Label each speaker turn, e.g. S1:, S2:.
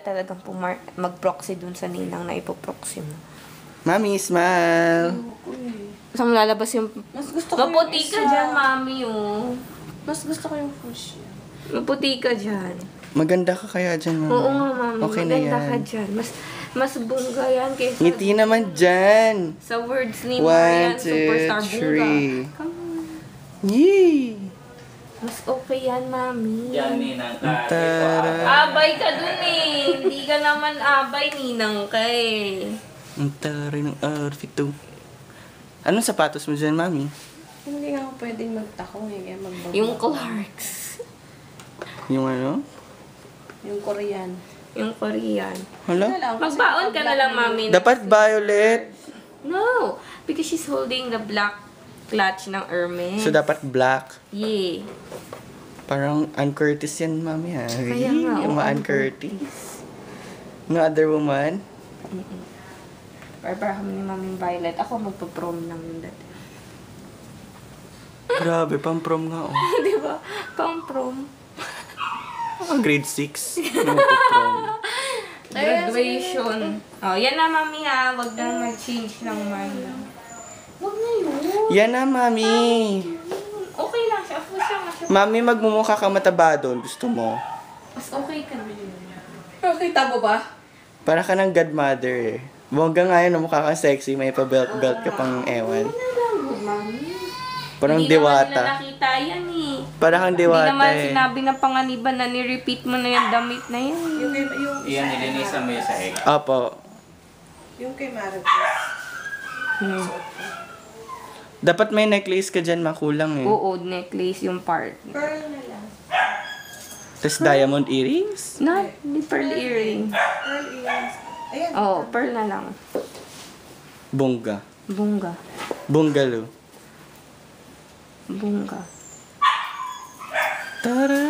S1: talagang mag-proxy dun sa ninang na ipoproxy mo.
S2: Mami, smile.
S1: Saan lalabas yung...
S3: Mas gusto ko
S1: Maputi
S3: yung
S1: ka
S3: isa.
S1: dyan, mami, oh.
S3: Mas gusto ko yung fuchsia.
S1: Maputi ka dyan.
S2: Maganda ka kaya dyan, mami.
S1: Oo nga, mami.
S2: Okay na
S1: Maganda
S2: yan.
S1: ka dyan. Mas bongga yan kaysa...
S2: Ngiti naman dyan.
S1: Sa words ni
S2: 1,
S1: Marian,
S2: 2,
S1: superstar bongga.
S2: 3.
S1: Come on.
S2: Yee!
S1: Mas okay yan, mami.
S4: Yan, ninang ka.
S2: Tara.
S1: Abay ka dun eh. Hindi ka naman abay, ninang ka eh.
S2: Ang taray ng outfit to. Anong sapatos mo dyan, mami?
S3: Hindi nga ako pwedeng magtakong eh. Kaya magbago.
S1: Yung Clarks.
S2: Yung ano?
S3: Yung Korean.
S1: Yung Korean.
S2: Hala?
S1: Magbaon ka na lang, mami.
S2: Dapat violet.
S1: No, because she's holding the black clutch ng Hermes.
S2: So, dapat black.
S1: Yeah.
S2: Parang Ann Curtis yan, mami, ha?
S1: Kaya nga,
S2: Yung
S1: oo,
S2: Ann
S1: Ann
S2: Curtis. No other woman?
S1: Para kami ni Mami Violet. Ako magpa-prom lang yun dati.
S2: Grabe, pang-prom nga, oh.
S1: Di ba? Pang-prom.
S2: Grade 6. Pang-prom.
S1: Graduation. Oh, yan na, Mami, ha. Wag nang mag-change ng mind. Wag na yun.
S2: Yan na, mami.
S1: Okay lang siya. Ako siya nga siya.
S2: Mami, magmumukha ka mataba doon. Gusto mo?
S1: Mas okay ka na yun.
S3: Kita mo ba?
S2: Para ka ng godmother, eh. Bongga nga yun, mukha kang sexy. May pa-belt-belt ka pang ewan.
S1: Ano lang, good, Mami?
S2: Parang
S1: Hindi naman nila
S2: diwata.
S1: nakita yan, eh.
S2: Para kang
S1: Hindi
S2: diwata,
S1: naman
S2: eh.
S1: sinabi ng panganiban na ni-repeat mo na yung damit na yan.
S3: Yung kay, yung,
S4: Iyan, nilinisan mo yun sa egg.
S2: Opo.
S3: yung kay Marites.
S2: Dapat may necklace ka dyan, makulang, eh.
S1: Oo, necklace yung part.
S3: Pearl na lang.
S2: Tapos diamond earrings?
S1: Not the pearl earring.
S3: Pearl earrings. Ayan.
S1: Oo, pearl na lang.
S2: Bongga.
S1: Bunga.
S2: Bungalow.
S1: Bunga.
S2: Tara!